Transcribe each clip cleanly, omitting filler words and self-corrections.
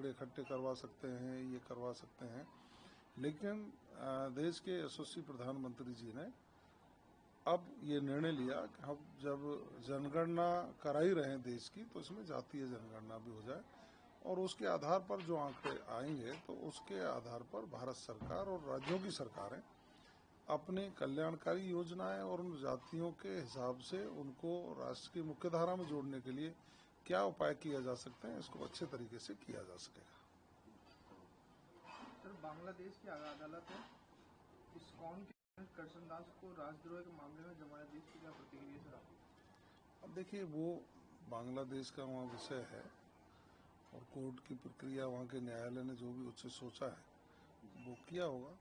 आंकड़े इकट्ठे करवा सकते हैं, ये करवा सकते हैं, लेकिन देश के यशस्वी प्रधानमंत्री जी ने अब ये निर्णय लिया कि हम जब जनगणना करा ही रहे हैं देश की, तो इसमें जातीय जनगणना भी हो जाए और उसके आधार पर जो आंकड़े आएंगे तो उसके आधार पर भारत सरकार और राज्यों की सरकारें अपनी कल्याणकारी योजनाएं और उन जातियों के हिसाब से उनको राष्ट्र की मुख्यधारा में जोड़ने के लिए क्या उपाय किया जा सकते हैं, इसको अच्छे तरीके से किया जा सकेगा। सर, बांग्लादेश की अदालत है इस्कॉन के कृष्णदास को राजद्रोह के मामले में जमानत दी, इसकी क्या प्रतिक्रिया सर आपकी? अब देखिए, वो बांग्लादेश का वहाँ विषय है और कोर्ट की प्रक्रिया, वहाँ के न्यायालय ने जो भी उचित सोचा है वो किया होगा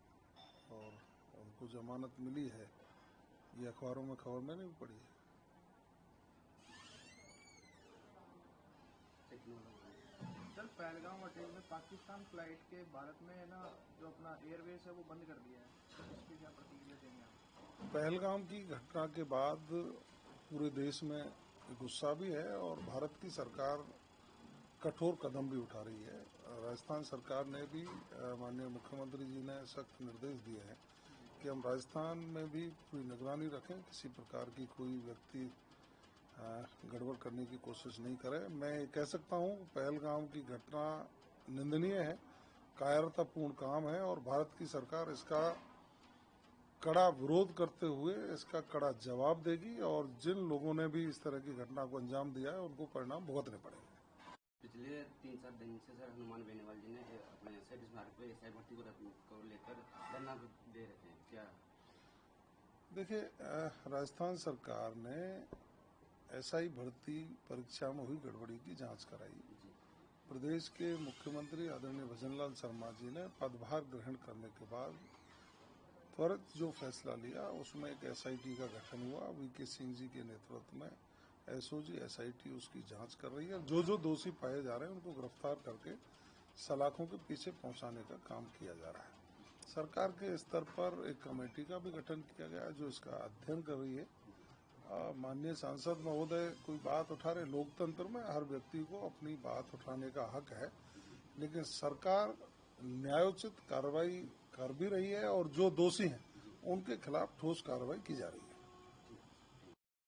और उनको जमानत मिली है, ये अखबारों में खबर मैंने भी पढ़ी है। सर, पहलगाम अटैक में पाकिस्तान फ्लाइट के भारत में ना जो अपना एयरवेज है वो बंद कर दिया है, इसकी क्या प्रतिक्रिया देंगे आप? पहलगाम की घटना के बाद पूरे देश में गुस्सा भी है और भारत की सरकार कठोर कदम भी उठा रही है। राजस्थान सरकार ने भी, माननीय मुख्यमंत्री जी ने सख्त निर्देश दिए हैं कि हम राजस्थान में भी पूरी निगरानी रखें, किसी प्रकार की कोई व्यक्ति गड़बड़ करने की कोशिश नहीं करे। मैं कह सकता हूँ पहलगाम की घटना निंदनीय है, कायरतापूर्ण काम है और भारत की सरकार इसका कड़ा विरोध करते हुए इसका कड़ा जवाब देगी और जिन लोगों ने भी इस तरह की घटना को अंजाम दिया है उनको परिणाम भुगतने पड़ेंगे। पिछले 3-4 दिन से सर हनुमान बेनीवाल जी ने अपने शहीद स्मारक पर एसआई भर्ती को लेकर धरना दे रहे हैं, क्या? देखिए, राजस्थान सरकार ने एसआई भर्ती परीक्षा में हुई गड़बड़ी की जांच कराई। प्रदेश के मुख्यमंत्री आदरणीय भजनलाल शर्मा जी ने पदभार ग्रहण करने के बाद त्वरित जो फैसला लिया उसमें एक एसआईटी का गठन हुआ। वीके सिंह जी के नेतृत्व में एसओजी एसआईटी उसकी जांच कर रही है। जो दोषी पाए जा रहे हैं उनको गिरफ्तार करके सलाखों के पीछे पहुंचाने का काम किया जा रहा है। सरकार के स्तर पर एक कमेटी का भी गठन किया गया जो इसका अध्ययन कर रही है। माननीय सांसद महोदय कोई बात उठा रहे, लोकतंत्र में हर व्यक्ति को अपनी बात उठाने का हक है, लेकिन सरकार न्यायोचित कार्रवाई कर भी रही है और जो दोषी हैं उनके खिलाफ ठोस कार्रवाई की जा रही है।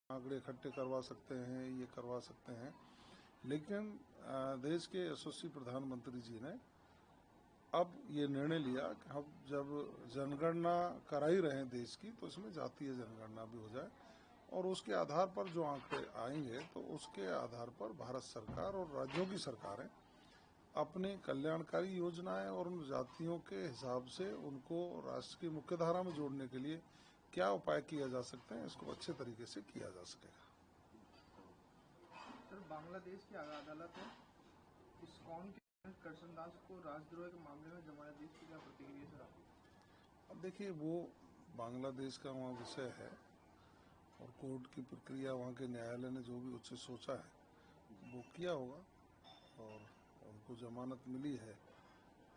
आंकड़े इकट्ठे करवा सकते हैं, ये करवा सकते हैं, लेकिन देश के यशस्वी प्रधानमंत्री जी ने अब ये निर्णय लिया कि हम जब जनगणना करा ही रहे हैं देश की, तो इसमें जातीय जनगणना भी हो जाए और उसके आधार पर जो आंकड़े आएंगे तो उसके आधार पर भारत सरकार और राज्यों की सरकारें अपनी कल्याणकारी योजनाएं और उन जातियों के हिसाब से उनको राष्ट्र की मुख्यधारा में जोड़ने के लिए क्या उपाय किया जा सकते हैं, इसको अच्छे तरीके से किया जा सकेगा। सर, बांग्लादेश की अदालत है इस्कॉन के कृष्णदास को राजद्रोह के मामले में जमानत दी, इसकी क्या प्रतिक्रिया सर आपकी? अब देखिए, वो बांग्लादेश का वहाँ विषय है और कोर्ट की प्रक्रिया, वहाँ के न्यायालय ने जो भी उचित सोचा है वो किया होगा और उनको जमानत मिली है,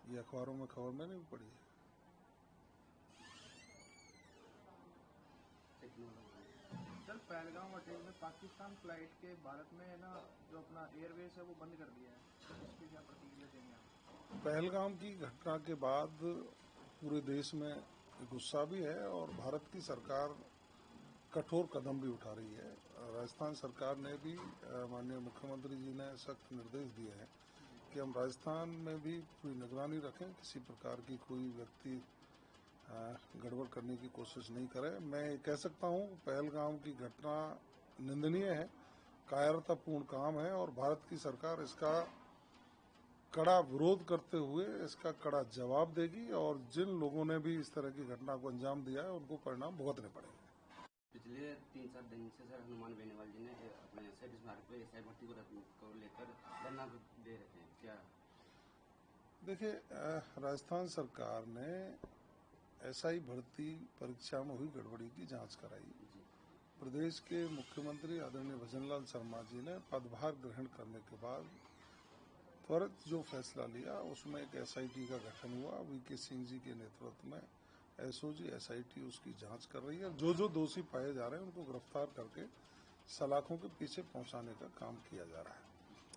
ये अखबारों में खबर मैंने भी पढ़ी है। सर, पहलगाम अटैक में पाकिस्तान फ्लाइट के भारत में ना जो अपना एयरवेज है वो बंद कर दिया है, इसकी क्या प्रतिक्रिया देंगे आप? पहलगाम की घटना के बाद पूरे देश में गुस्सा भी है और भारत की सरकार कठोर कदम भी उठा रही है। राजस्थान सरकार ने भी, माननीय मुख्यमंत्री जी ने सख्त निर्देश दिए हैं कि हम राजस्थान में भी पूरी निगरानी रखें, किसी प्रकार की कोई व्यक्ति गड़बड़ करने की कोशिश नहीं करे। मैं कह सकता हूँ पहलगाम की घटना निंदनीय है, कायरतापूर्ण काम है और भारत की सरकार इसका कड़ा विरोध करते हुए इसका कड़ा जवाब देगी और जिन लोगों ने भी इस तरह की घटना को अंजाम दिया है उनको परिणाम भुगतने पड़ेंगे। पिछले 3-4 दिन से सर हनुमान बेनीवाल जी ने अपने शहीद स्मारक पर एसआई भर्ती को लेकर धरना दे रहे हैं, क्या? देखिए, राजस्थान सरकार ने एसआई भर्ती परीक्षा में हुई गड़बड़ी की जांच कराई। प्रदेश के मुख्यमंत्री आदरणीय भजनलाल शर्मा जी ने पदभार ग्रहण करने के बाद त्वरित जो फैसला लिया उसमें एक एसआईटी का गठन हुआ। वीके सिंह जी के नेतृत्व में एसओजी एसआईटी उसकी जांच कर रही है। जो दोषी पाए जा रहे हैं उनको गिरफ्तार करके सलाखों के पीछे पहुंचाने का काम किया जा रहा है।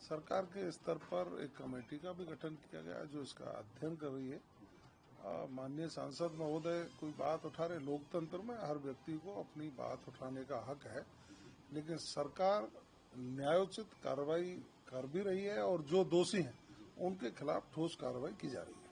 सरकार के स्तर पर एक कमेटी का भी गठन किया गया जो इसका अध्ययन कर रही है। माननीय सांसद महोदय कोई बात उठा रहे, लोकतंत्र में हर व्यक्ति को अपनी बात उठाने का हक है, लेकिन सरकार न्यायोचित कार्रवाई कर भी रही है और जो दोषी हैं उनके खिलाफ ठोस कार्रवाई की जा रही है।